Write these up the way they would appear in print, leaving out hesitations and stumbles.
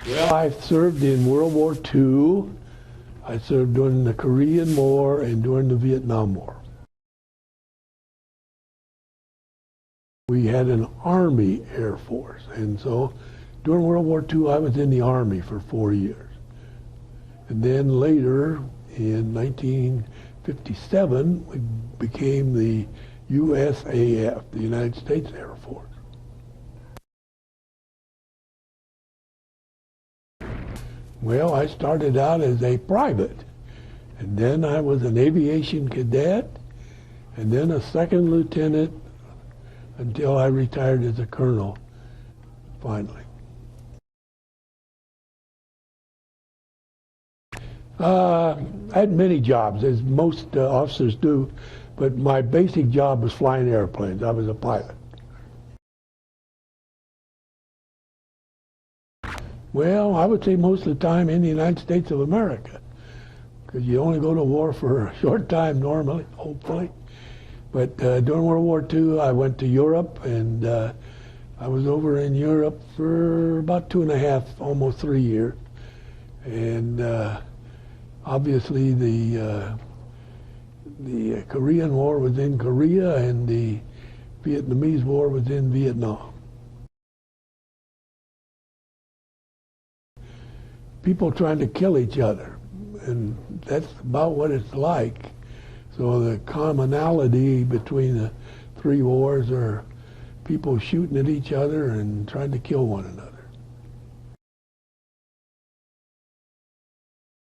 Well, I served in World War II. I served during the Korean War and during the Vietnam War. We had an Army Air Force, and so during World War II I was in the Army for 4 years. And then later, in 1957, we became the USAF, the United States Air Force. Well, I started out as a private, and then I was an aviation cadet, and then a second lieutenant until I retired as a colonel, finally. I had many jobs, as most officers do, but my basic job was flying airplanes. I was a pilot. Well, I would say most of the time in the United States of America, because you only go to war for a short time normally, hopefully. But during World War II, I went to Europe, and I was over in Europe for about 2.5, almost 3 years. And obviously the Korean War was in Korea, and the Vietnamese War was in Vietnam. People trying to kill each other, and that's about what it's like. So the commonality between the three wars are people shooting at each other and trying to kill one another.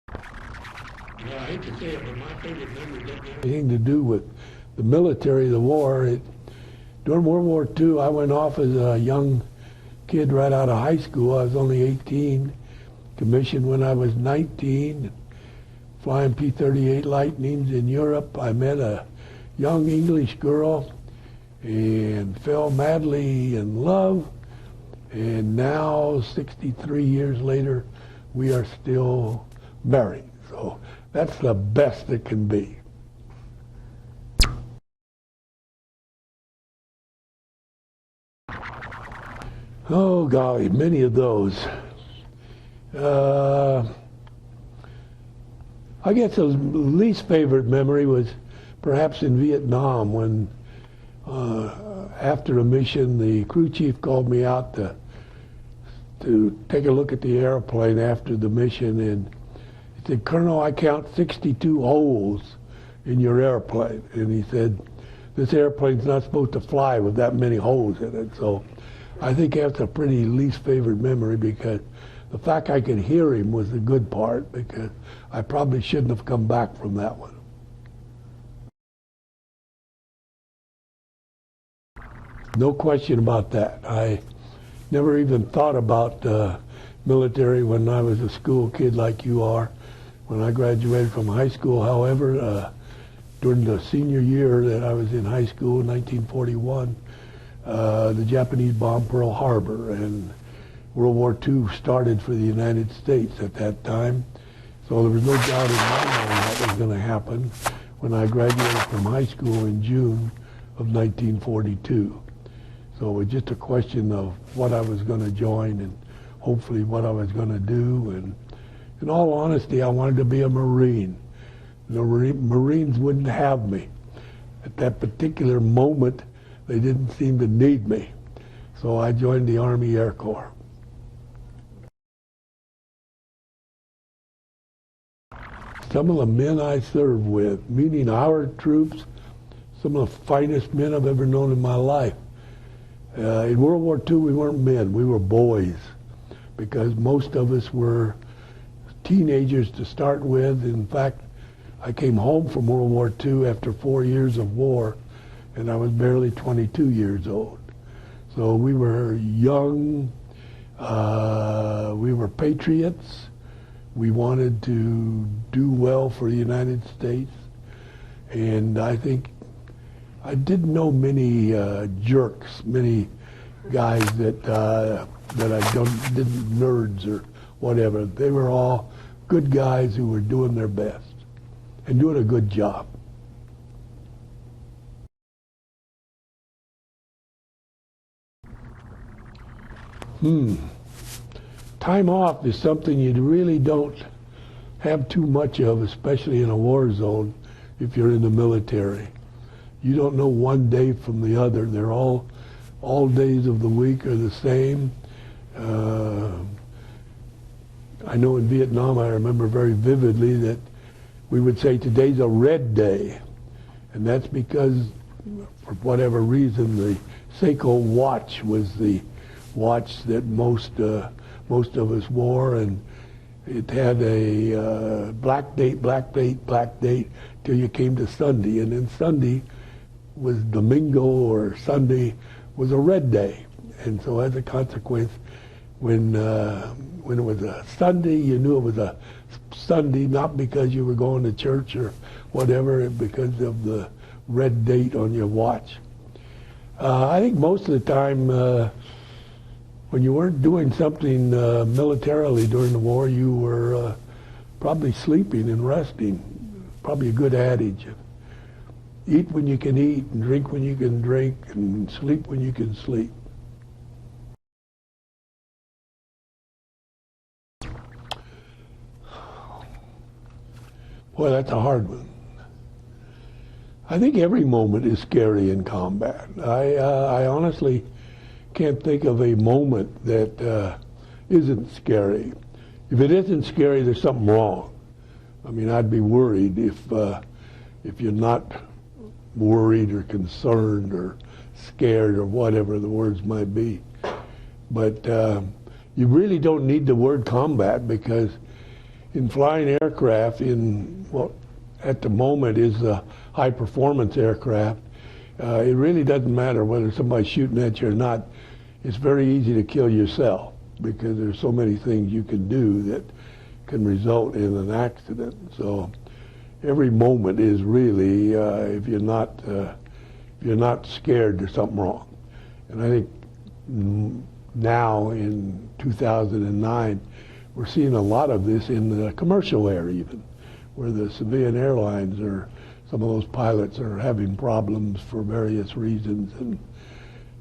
Well, I hate to say it, but my favorite memory doesn't have anything to do with the military, the war. During World War II, I went off as a young kid right out of high school. I was only 18. Commissioned when I was 19, flying P-38 Lightnings in Europe. I met a young English girl and fell madly in love. And now, 63 years later, we are still married. So that's the best it can be. Oh, golly, many of those. I guess the least favorite memory was perhaps in Vietnam when after a mission the crew chief called me out to take a look at the airplane after the mission, and he said, "Colonel, I count 62 holes in your airplane." And he said, "This airplane's not supposed to fly with that many holes in it." So I think that's a pretty least favorite memory, because the fact I could hear him was the good part, because I probably shouldn't have come back from that one. No question about that. I never even thought about military when I was a school kid like you are. When I graduated from high school, however, during the senior year that I was in high school in 1941, the Japanese bombed Pearl Harbor, and World War II started for the United States at that time. So there was no doubt in my mind what was going to happen when I graduated from high school in June of 1942. So it was just a question of what I was going to join and hopefully what I was going to do. And in all honesty, I wanted to be a Marine. The Marines wouldn't have me. At that particular moment, they didn't seem to need me. So I joined the Army Air Corps. Some of the men I served with, meaning our troops, some of the finest men I've ever known in my life. In World War II, we weren't men, we were boys, because most of us were teenagers to start with. In fact, I came home from World War II after 4 years of war, and I was barely 22 years old. So we were young, we were patriots. We wanted to do well for the United States, and I think I didn't know many jerks, many guys that didn't nerds or whatever. They were all good guys who were doing their best and doing a good job. time off is something you really don't have too much of, especially in a war zone if you're in the military. You don't know one day from the other. They're all days of the week are the same. I know in Vietnam, I remember very vividly that we would say today's a red day. And that's because, for whatever reason, the Seiko watch was the watch that most of us wore, and it had a black date, till you came to Sunday. And then Sunday was Domingo, or Sunday was a red day. And so as a consequence, when it was a Sunday, you knew it was a Sunday, not because you were going to church or whatever, because of the red date on your watch. I think most of the time, when you weren't doing something militarily during the war, you were probably sleeping and resting. Probably a good adage. Eat when you can eat, and drink when you can drink, and sleep when you can sleep. Boy, that's a hard one. I think every moment is scary in combat. I honestly can't think of a moment that isn't scary. If it isn't scary, there's something wrong. I mean, I'd be worried if you're not worried or concerned or scared or whatever the words might be. But you really don't need the word combat, because in flying aircraft, in what at the moment is a high performance aircraft, it really doesn't matter whether somebody's shooting at you or not. It's very easy to kill yourself, because there's so many things you can do that can result in an accident. So every moment is really, if you're not scared, there's something wrong. And I think now in 2009, we're seeing a lot of this in the commercial air, even, where the civilian airlines are, some of those pilots are having problems for various reasons and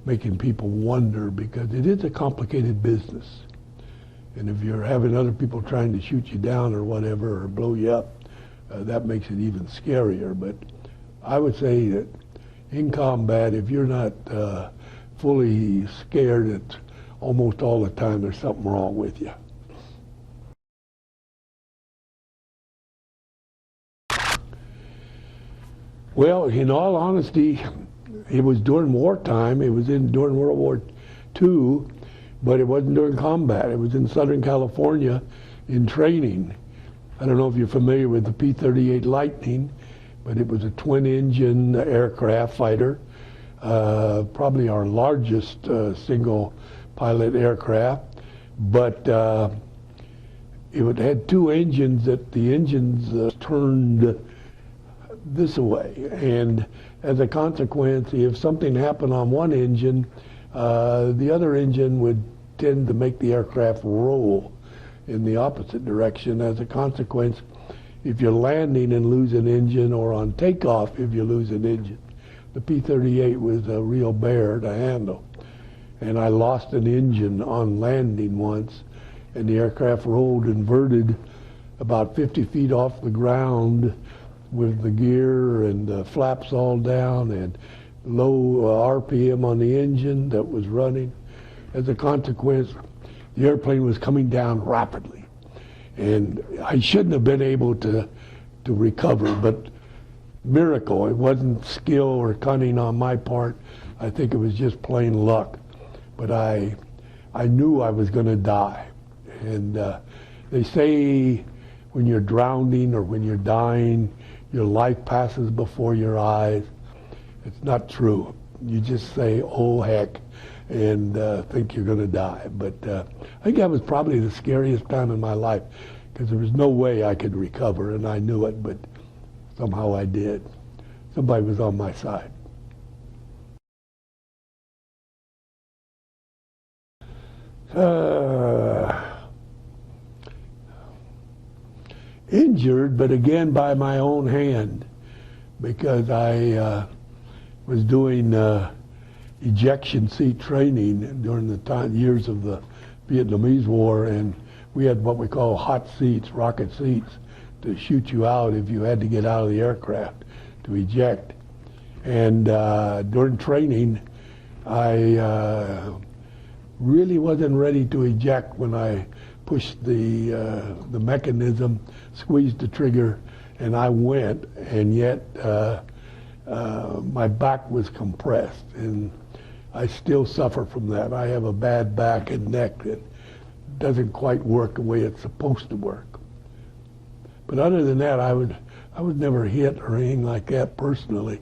making people wonder, because it is a complicated business. And if you're having other people trying to shoot you down or whatever, or blow you up, that makes it even scarier. But I would say that in combat, if you're not fully scared, it's almost all the time there's something wrong with you. Well, in all honesty, it was during wartime. It was during World War II, but it wasn't during combat. It was in Southern California in training. I don't know if you're familiar with the P-38 Lightning, but it was a twin-engine aircraft fighter, probably our largest single-pilot aircraft. But it had two engines that the engines turned this way, and as a consequence, if something happened on one engine, the other engine would tend to make the aircraft roll in the opposite direction. As a consequence, if you're landing and lose an engine, or on takeoff if you lose an engine, the P-38 was a real bear to handle. And I lost an engine on landing once, and the aircraft rolled inverted about 50 feet off the ground, with the gear and the flaps all down and low RPM on the engine that was running. As a consequence, the airplane was coming down rapidly. And I shouldn't have been able to recover, but miracle. It wasn't skill or cunning on my part. I think it was just plain luck. But I knew I was going to die. And they say when you're drowning or when you're dying, your life passes before your eyes. It's not true. You just say, oh heck, and think you're going to die. But I think that was probably the scariest time in my life, because there was no way I could recover, and I knew it, but somehow I did. Somebody was on my side. Injured, but again by my own hand, because I was doing ejection seat training during the years of the Vietnamese War, and we had what we call hot seats, rocket seats, to shoot you out if you had to get out of the aircraft to eject. And during training, I really wasn't ready to eject when I pushed the mechanism, squeezed the trigger, and I went, and yet my back was compressed, and I still suffer from that. I have a bad back and neck that doesn't quite work the way it's supposed to work. But other than that, I was never hit or anything like that personally.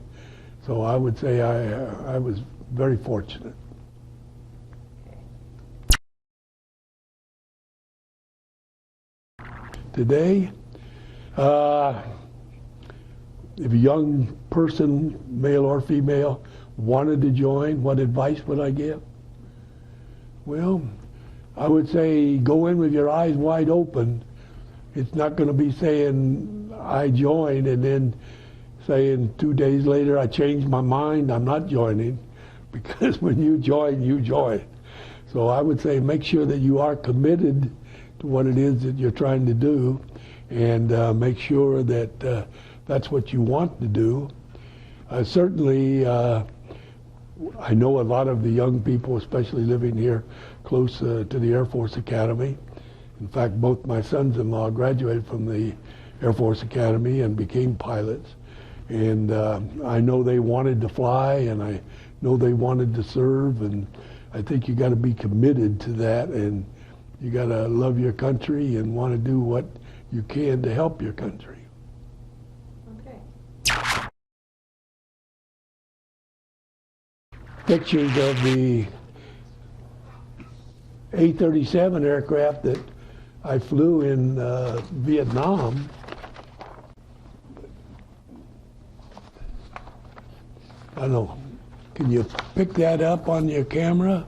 So I would say I was very fortunate. Today, if a young person, male or female, wanted to join, what advice would I give? Well, I would say go in with your eyes wide open. It's not going to be saying, I joined, and then saying 2 days later, I changed my mind, I'm not joining. Because when you join, you join. So I would say make sure that you are committed to what it is that you're trying to do, and make sure that that's what you want to do. Certainly, I know a lot of the young people, especially living here close to the Air Force Academy. In fact, both my sons-in-law graduated from the Air Force Academy and became pilots. And I know they wanted to fly, and I know they wanted to serve, and I think you got to be committed to that, and you got to love your country and want to do what you can to help your country. Okay. Pictures of the A-37 aircraft that I flew in Vietnam. I don't know. Can you pick that up on your camera?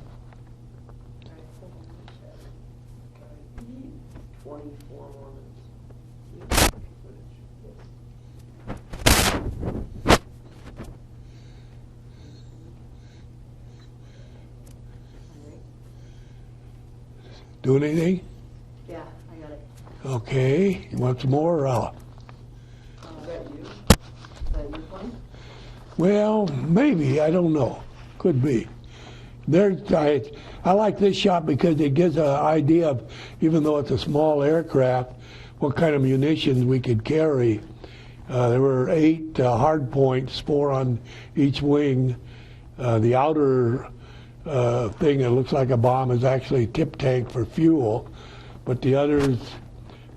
Do anything? Yeah, I got it. Okay. You want some more? Or Is that you? Is that your one? well, maybe. I don't know. Could be. I like this shot because it gives an idea of, even though it's a small aircraft, what kind of munitions we could carry. There were 8 hard points, 4 on each wing. The outer thing that looks like a bomb is actually a tip tank for fuel, but the others,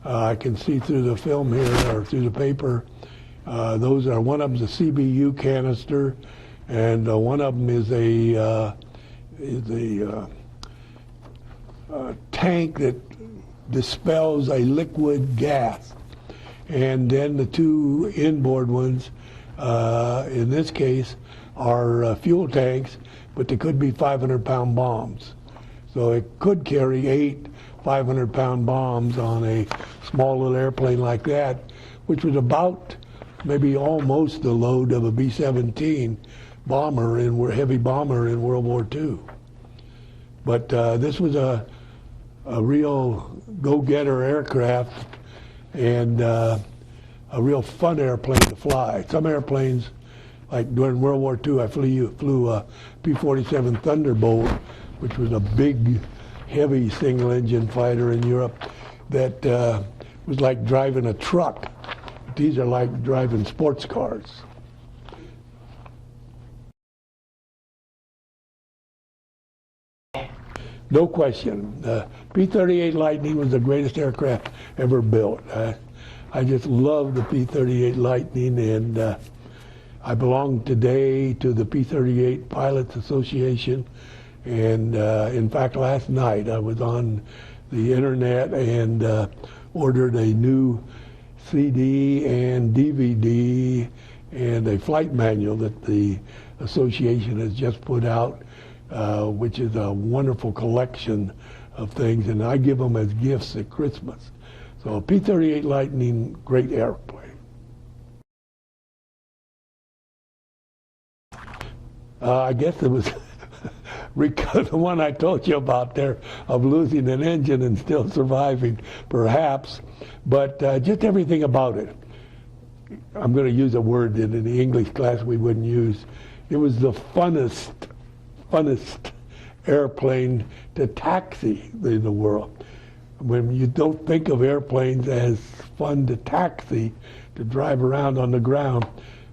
I can see through the film here, or through the paper, those are, one of them's a CBU canister, and one of them is a tank that dispels a liquid gas. And then the 2 inboard ones, in this case, are fuel tanks, but they could be 500-pound bombs. So it could carry 8 500-pound bombs on a small little airplane like that, which was about maybe almost the load of a B-17 bomber, heavy bomber in World War II. But this was a real go-getter aircraft, and a real fun airplane to fly. Some airplanes, like during World War II, I flew a P-47 Thunderbolt, which was a big, heavy single-engine fighter in Europe that was like driving a truck. These are like driving sports cars. No question. The P-38 Lightning was the greatest aircraft ever built. I just love the P-38 Lightning, and I belong today to the P-38 Pilots Association. And in fact, last night I was on the internet and ordered a new CD and DVD and a flight manual that the association has just put out, which is a wonderful collection of things, and I give them as gifts at Christmas. So P-38 Lightning, great airplane. I guess it was the one I told you about there of losing an engine and still surviving, perhaps. But just everything about it. I'm going to use a word that in the English class we wouldn't use. It was the funnest airplane to taxi in the world. When you don't think of airplanes as fun to taxi, to drive around on the ground,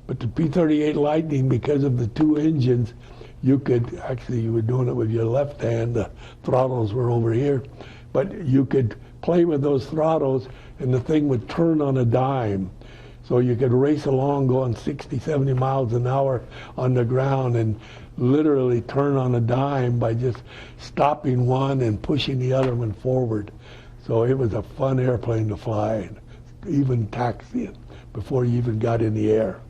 but the P-38 Lightning, because of the two engines, you were doing it with your left hand, the throttles were over here, but you could play with those throttles and the thing would turn on a dime. So you could race along going 60, 70 miles an hour on the ground and literally turn on a dime by just stopping one and pushing the other one forward. So it was a fun airplane to fly, even taxiing, before you even got in the air.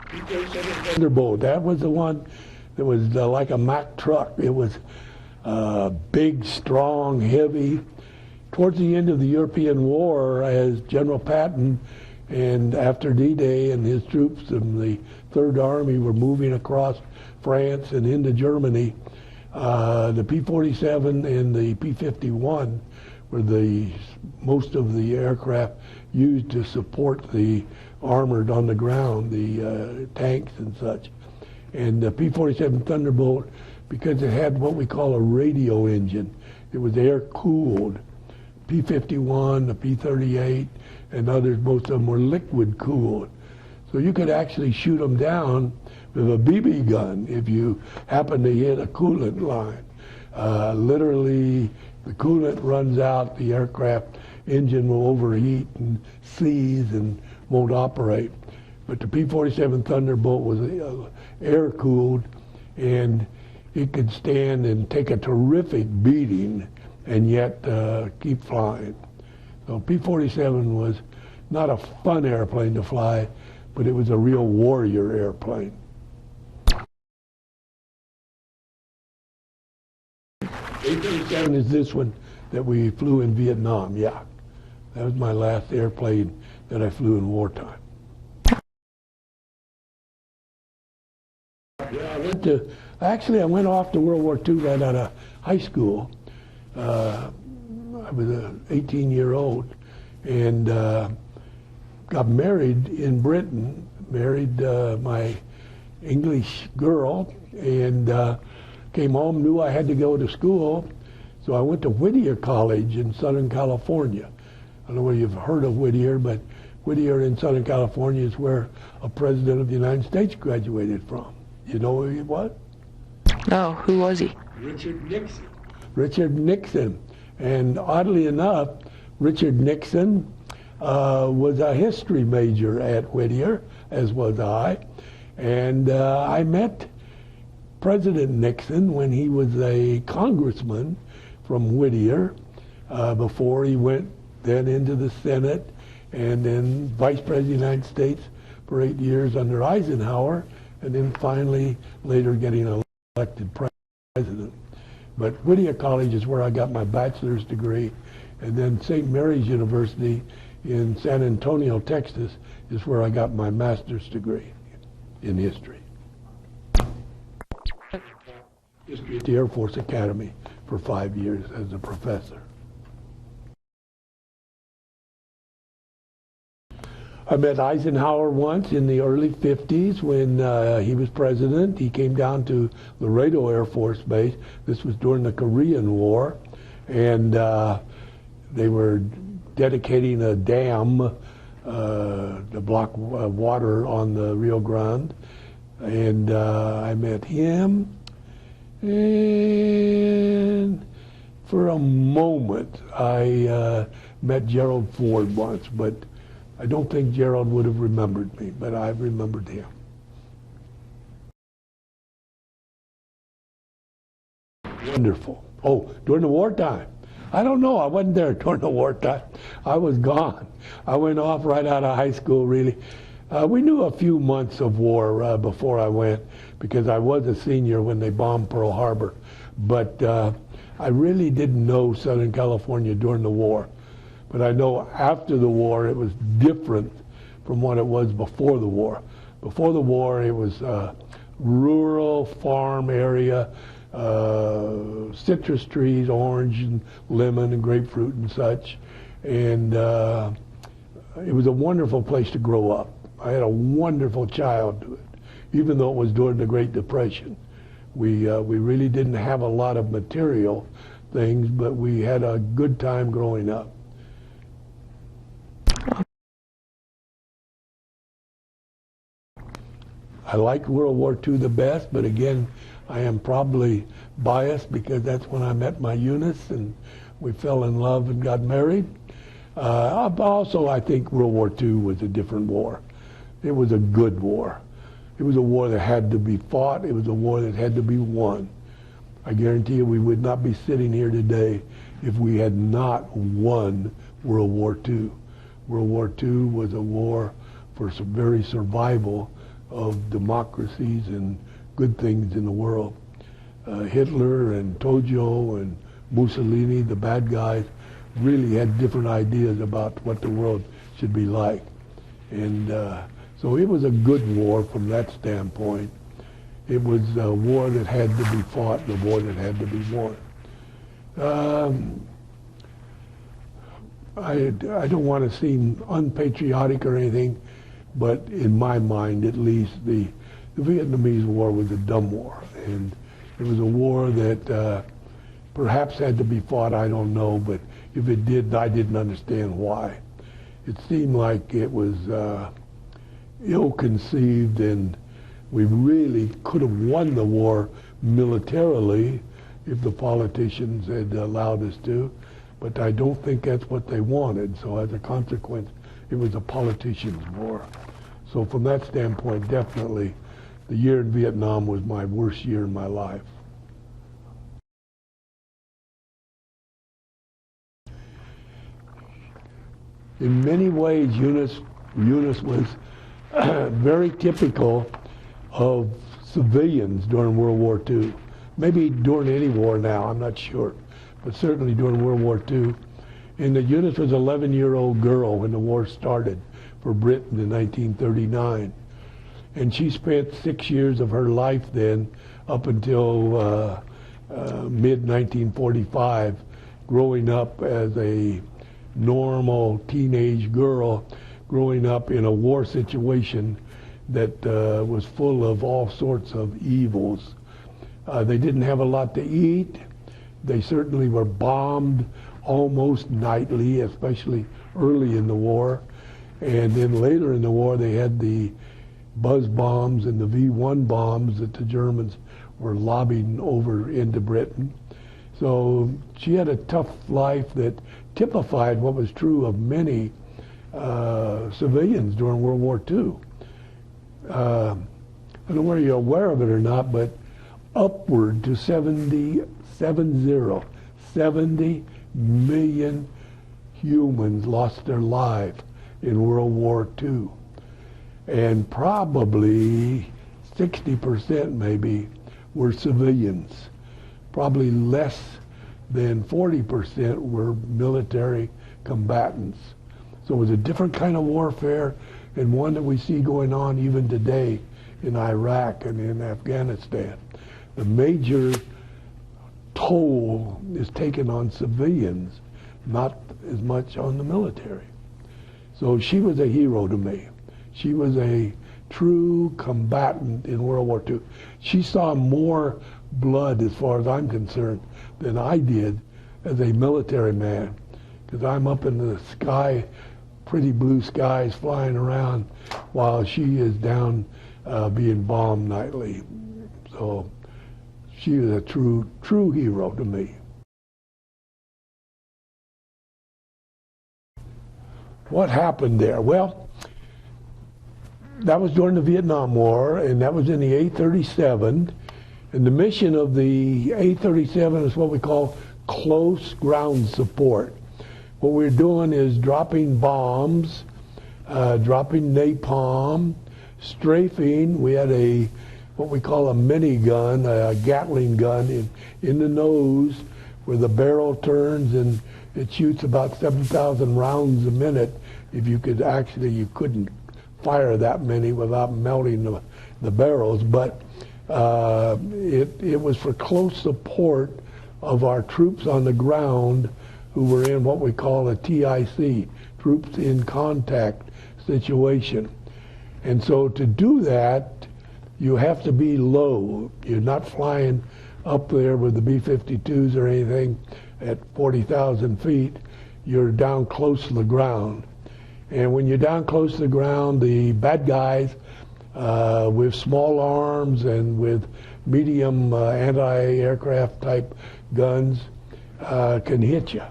Thunderbolt, that was the one that was like a Mack truck. It was big, strong, heavy. Towards the end of the European War, as General Patton and after D-Day and his troops and the Third Army were moving across France and into Germany, the P-47 and the P-51 were most of the aircraft used to support the armored on the ground, the tanks and such. And the P-47 Thunderbolt, because it had what we call a radio engine, it was air-cooled. P-51, the P-38, and others, most of them were liquid-cooled. So you could actually shoot them down with a BB gun if you happen to hit a coolant line. Literally, the coolant runs out, the aircraft engine will overheat and seize and won't operate. But the P-47 Thunderbolt was air-cooled, and it could stand and take a terrific beating and yet keep flying. So P-47 was not a fun airplane to fly, but it was a real warrior airplane. A-37 is this one that we flew in Vietnam, yeah. That was my last airplane that I flew in wartime. Yeah, I went off to World War II right out of high school. I was an 18-year-old and got married in Britain, married my English girl, and came home, knew I had to go to school, so I went to Whittier College in Southern California. I don't know whether you've heard of Whittier, but Whittier in Southern California is where a president of the United States graduated from. You know who he was? No, who was he? Richard Nixon. Richard Nixon. And oddly enough, Richard Nixon was a history major at Whittier, as was I. And I met President Nixon when he was a congressman from Whittier, before he went then into the Senate and then Vice President of the United States for 8 years under Eisenhower, and then finally later getting elected president. But Whittier College is where I got my bachelor's degree, and then St. Mary's University in San Antonio, Texas is where I got my master's degree in history. History at the Air Force Academy for 5 years as a professor. I met Eisenhower once in the early 50s when he was president. He came down to Laredo Air Force Base. This was during the Korean War, and they were dedicating a dam to block water on the Rio Grande. And I met him, and for a moment I met Gerald Ford once, but I don't think Gerald would have remembered me, but I remembered him. Wonderful. Oh, during the wartime. I don't know, I wasn't there during the wartime. I was gone. I went off right out of high school, really. We knew a few months of war before I went, because I was a senior when they bombed Pearl Harbor. But I really didn't know Southern California during the war. But I know after the war it was different from what it was before the war. Before the war, it was rural farm area, citrus trees, orange and lemon and grapefruit and such. And it was a wonderful place to grow up. I had a wonderful childhood, even though it was during the Great Depression. We really didn't have a lot of material things, but we had a good time growing up. I liked World War II the best, but again, I am probably biased because that's when I met my Eunice and we fell in love and got married. Also, I think World War II was a different war. It was a good war. It was a war that had to be fought. It was a war that had to be won. I guarantee you we would not be sitting here today if we had not won World War II. World War II was a war for some very survival of democracies and good things in the world. Hitler and Tojo and Mussolini, the bad guys, really had different ideas about what the world should be like. And so it was a good war from that standpoint. It was a war that had to be fought and a war that had to be won. I don't want to seem unpatriotic or anything, but in my mind, at least, the Vietnamese War was a dumb war. And it was a war that perhaps had to be fought, I don't know, but if it did, I didn't understand why. It seemed like it was ill-conceived, and we really could have won the war militarily if the politicians had allowed us to, but I don't think that's what they wanted. So as a consequence, it was a politician's war. So from that standpoint, definitely, the year in Vietnam was my worst year in my life. In many ways, Eunice was very typical of civilians during World War II. Maybe during any war now, I'm not sure, but certainly during World War II. And Eunice was an 11-year-old girl when the war started for Britain in 1939. And she spent 6 years of her life then, up until mid-1945, growing up as a normal teenage girl, growing up in a war situation that was full of all sorts of evils. They didn't have a lot to eat. They certainly were bombed almost nightly, especially early in the war. And then later in the war, they had the buzz bombs and the V-1 bombs that the Germans were lobbing over into Britain. So she had a tough life that typified what was true of many civilians during World War II. I don't know whether you're aware of it or not, but upward to 70 million humans lost their lives in World War II. And probably 60% maybe were civilians. Probably less than 40% were military combatants. So it was a different kind of warfare, and one that we see going on even today in Iraq and in Afghanistan. The major toll is taken on civilians, not as much on the military. So she was a hero to me. She was a true combatant in World War II. She saw more blood, as far as I'm concerned, than I did as a military man, because I'm up in the sky, pretty blue skies flying around, while she is down being bombed nightly. So she was a true hero to me. What happened there? Well, that was during the Vietnam War, and that was in the A-37. And the mission of the A-37 is what we call close ground support. What we're doing is dropping bombs, dropping napalm, strafing. We had what we call a minigun, a Gatling gun in the nose where the barrel turns and it shoots about 7,000 rounds a minute. If you could actually, you couldn't fire that many without melting the barrels, but it was for close support of our troops on the ground who were in what we call a TIC, troops in contact situation. And so to do that, you have to be low. You're not flying up there with the B-52s or anything at 40,000 feet. You're down close to the ground. And when you're down close to the ground, the bad guys with small arms and with medium anti-aircraft type guns can hit you.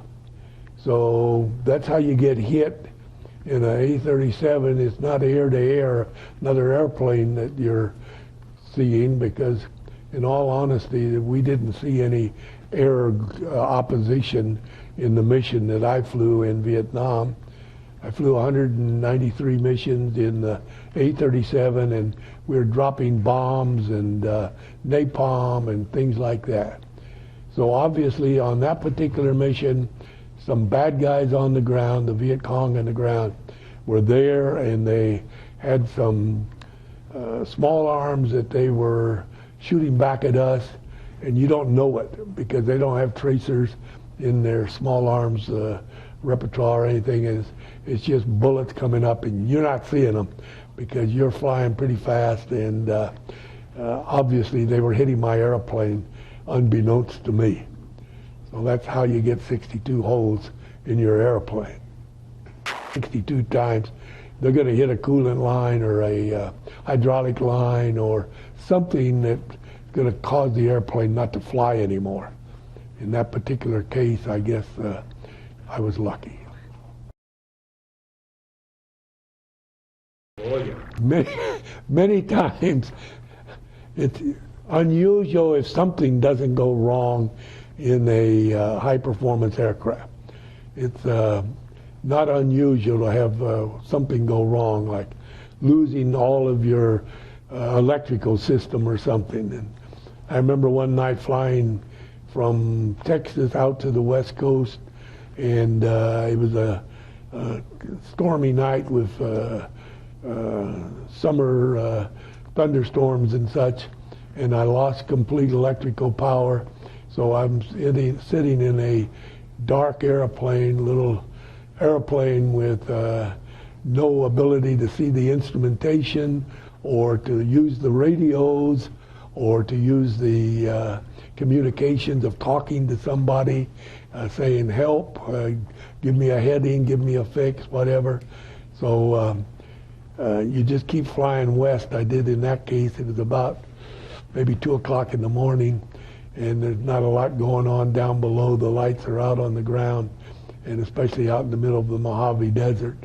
So that's how you get hit in an A-37. It's not air-to-air, another airplane that you're seeing, because in all honesty, we didn't see any air opposition in the mission that I flew in Vietnam. I flew 193 missions in the A-37, and we were dropping bombs and napalm and things like that. So obviously on that particular mission, some bad guys on the ground, the Viet Cong on the ground, were there, and they had some small arms that they were shooting back at us, and you don't know it because they don't have tracers in their small arms repertoire or anything. It's just bullets coming up, and you're not seeing them because you're flying pretty fast, and obviously they were hitting my airplane unbeknownst to me. So that's how you get 62 holes in your airplane. 62 times they're going to hit a coolant line or a hydraulic line or something that's going to cause the airplane not to fly anymore. In that particular case, I guess I was lucky. Oh, yeah. Many times it's unusual if something doesn't go wrong in a high-performance aircraft. It's not unusual to have something go wrong, like losing all of your electrical system or something. And I remember one night flying from Texas out to the West Coast, and it was a stormy night with summer thunderstorms and such, and I lost complete electrical power. So I'm sitting in a dark airplane, little airplane with no ability to see the instrumentation or to use the radios or to use the communications of talking to somebody, saying help, give me a heading, give me a fix, whatever. So you just keep flying west. I did in that case. It was about maybe 2 o'clock in the morning, and there's not a lot going on down below. The lights are out on the ground, and especially out in the middle of the Mojave Desert.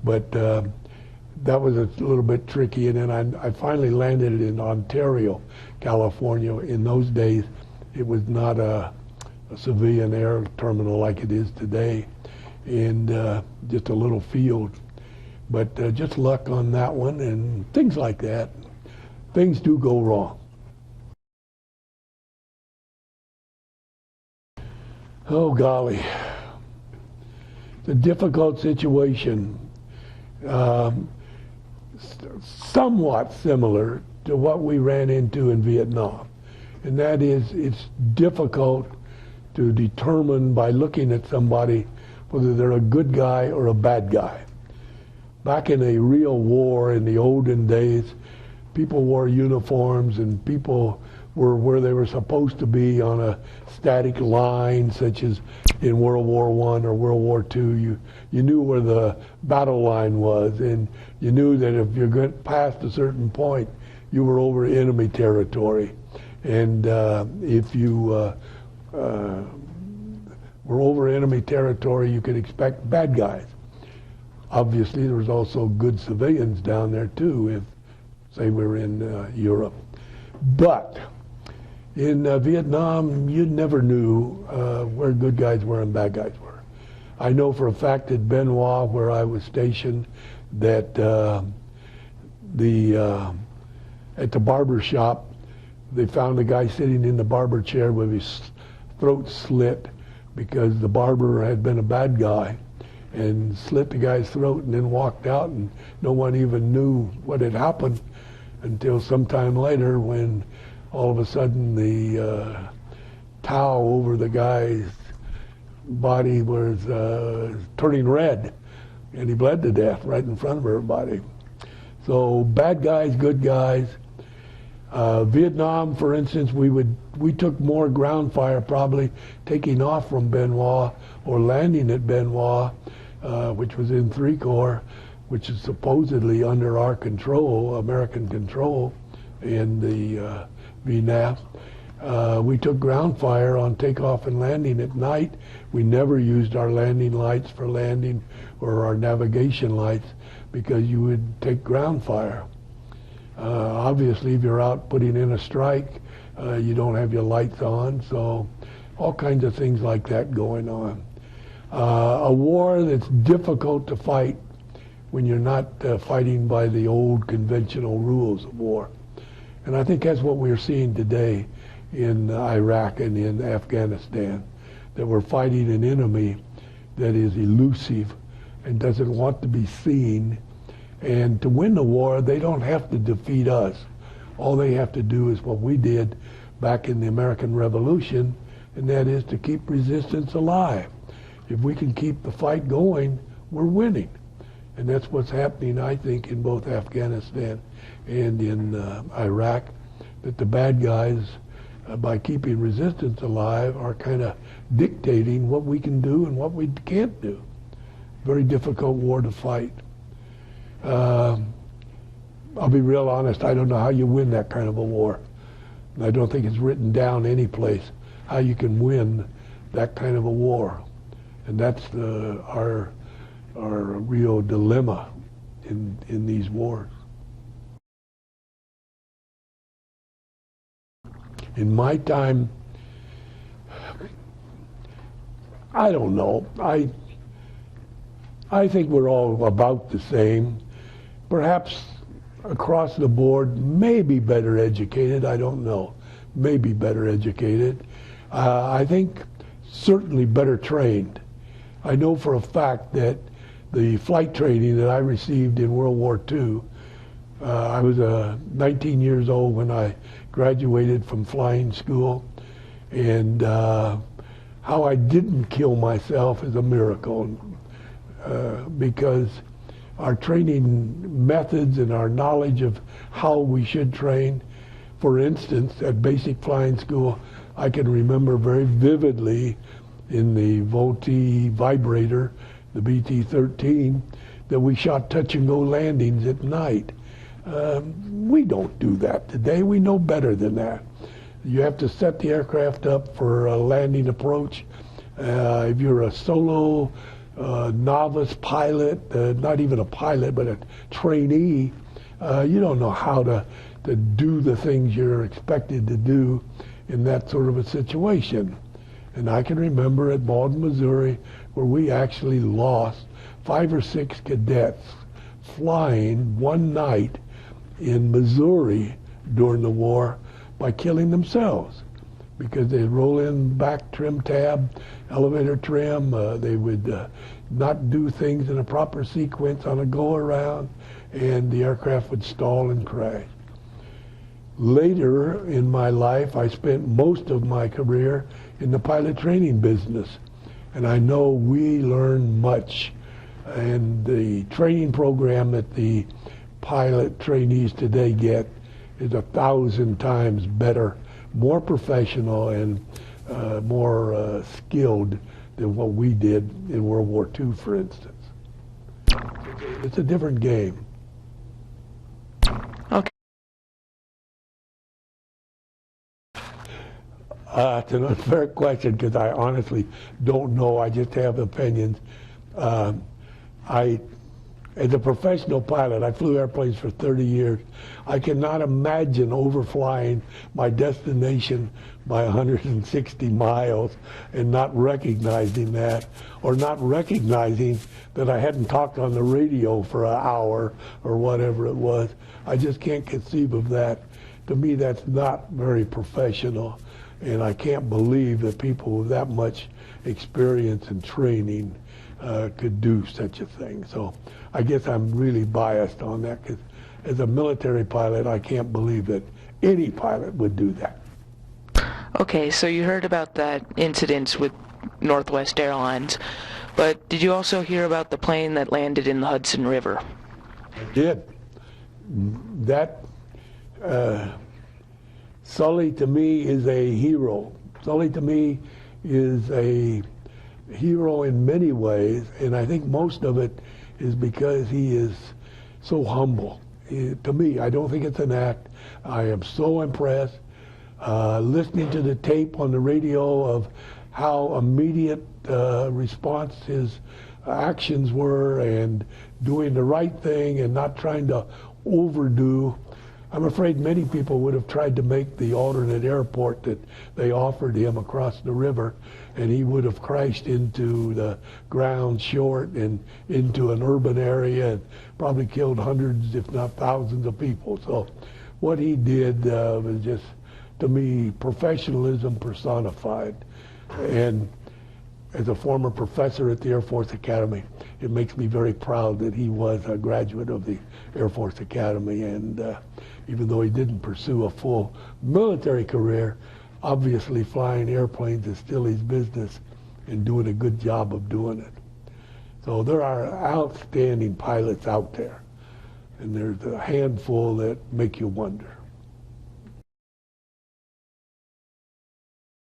But that was a little bit tricky, and then I finally landed in Ontario, California. In those days, it was not a civilian air terminal like it is today, and just a little field. But just luck on that one, and things like that. Things do go wrong. Oh golly, it's a difficult situation, somewhat similar to what we ran into in Vietnam. And that is, it's difficult to determine by looking at somebody whether they're a good guy or a bad guy. Back in a real war in the olden days, people wore uniforms and people were where they were supposed to be on a static line, such as in World War I or World War II. You knew where the battle line was, and you knew that if you got past a certain point, you were over enemy territory. And if you were over enemy territory, you could expect bad guys. Obviously, there was also good civilians down there too, if, say, we were in Europe. But in Vietnam, you never knew where good guys were and bad guys were. I know for a fact at Benoit, where I was stationed, that at the barber shop, they found a guy sitting in the barber chair with his throat slit because the barber had been a bad guy. and slit the guy's throat and then walked out, and no one even knew what had happened until sometime later when all of a sudden the towel over the guy's body was turning red, and he bled to death right in front of everybody. So bad guys, good guys. Vietnam, for instance, we took more ground fire probably taking off from Benoit or landing at Benoit, which was in 3 Corps, which is supposedly under our control, American control, in the VNAF. We took ground fire on takeoff and landing at night. We never used our landing lights for landing or our navigation lights because you would take ground fire. Obviously, if you're out putting in a strike, you don't have your lights on, so all kinds of things like that going on. A war that's difficult to fight when you're not fighting by the old conventional rules of war. And I think that's what we're seeing today in Iraq and in Afghanistan, that we're fighting an enemy that is elusive and doesn't want to be seen. And to win the war, they don't have to defeat us. All they have to do is what we did back in the American Revolution, and that is to keep resistance alive. If we can keep the fight going, we're winning. And that's what's happening, I think, in both Afghanistan and in Iraq, that the bad guys, by keeping resistance alive, are kind of dictating what we can do and what we can't do. Very difficult war to fight. I'll be real honest, I don't know how you win that kind of a war. And I don't think it's written down any place how you can win that kind of a war. And that's our real dilemma in these wars. In my time, I don't know. I think we're all about the same. Perhaps across the board, maybe better educated, I don't know. Maybe better educated. I think certainly better trained. I know for a fact that the flight training that I received in World War II, I was 19 years old when I graduated from flying school, and how I didn't kill myself is a miracle, because our training methods and our knowledge of how we should train. For instance, at basic flying school, I can remember very vividly in the Volti vibrator, the BT-13, that we shot touch-and-go landings at night. We don't do that today. We know better than that. You have to set the aircraft up for a landing approach. If you're a solo novice pilot, not even a pilot, but a trainee, you don't know how to do the things you're expected to do in that sort of a situation. And I can remember at Malden, Missouri, where we actually lost 5 or 6 cadets flying one night in Missouri during the war by killing themselves, because they'd roll in back trim tab, elevator trim, they would not do things in a proper sequence on a go-around, and the aircraft would stall and crash. Later in my life, I spent most of my career in the pilot training business, and I know we learn much, and the training program that the pilot trainees today get is 1,000 times better, more professional, and more skilled than what we did in World War II, for instance. It's a different game. Okay. It's an unfair question because I honestly don't know. I just have opinions. As a professional pilot, I flew airplanes for 30 years. I cannot imagine overflying my destination by 160 miles and not recognizing that, or not recognizing that I hadn't talked on the radio for an hour or whatever it was. I just can't conceive of that. To me, that's not very professional, and I can't believe that people with that much experience and training could do such a thing. So I guess I'm really biased on that, because as a military pilot, I can't believe that any pilot would do that. Okay, so you heard about that incident with Northwest Airlines, but did you also hear about the plane that landed in the Hudson River? I did. That Sully to me is a hero. Sully to me is a hero in many ways, and I think most of it is because he is so humble. To me, I don't think it's an act. I am so impressed. Listening to the tape on the radio of how immediate response his actions were, and doing the right thing and not trying to overdo. I'm afraid many people would have tried to make the alternate airport that they offered him across the river, and he would have crashed into the ground short and into an urban area and probably killed hundreds, if not thousands of people. So what he did was just, to me, professionalism personified. And as a former professor at the Air Force Academy, it makes me very proud that he was a graduate of the Air Force Academy. And even though he didn't pursue a full military career, obviously flying airplanes is still his business, and doing a good job of doing it. So there are outstanding pilots out there, and there's a handful that make you wonder.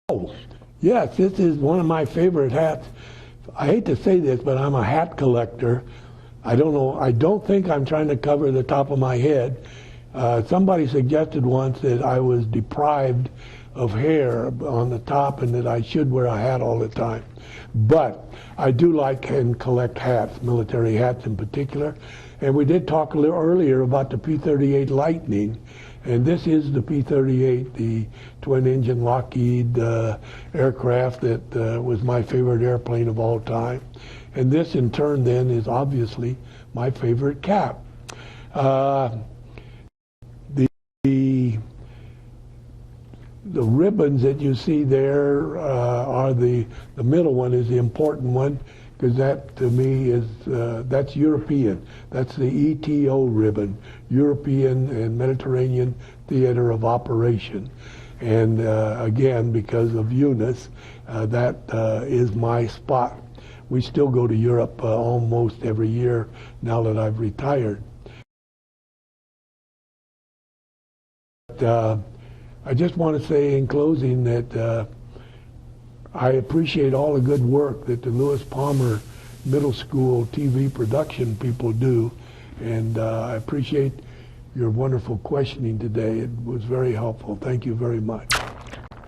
Oh, yes, this is one of my favorite hats. I hate to say this, but I'm a hat collector. I don't know, I don't think I'm trying to cover the top of my head. Somebody suggested once that I was deprived of hair on the top and that I should wear a hat all the time. But I do like and collect hats, military hats in particular. And we did talk a little earlier about the P-38 Lightning. And this is the P-38, the twin-engine Lockheed aircraft that was my favorite airplane of all time. And this, in turn, then, is obviously my favorite cap. The ribbons that you see there are the middle one is the important one, because that to me is, that's European. That's the ETO ribbon, European and Mediterranean Theater of Operation. And again, because of Eunice, that is my spot. We still go to Europe almost every year now that I've retired. But, I just want to say in closing that I appreciate all the good work that the Lewis Palmer Middle School TV production people do, and I appreciate your wonderful questioning today. It was very helpful. Thank you very much.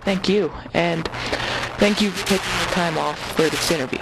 Thank you, and thank you for taking the time off for this interview.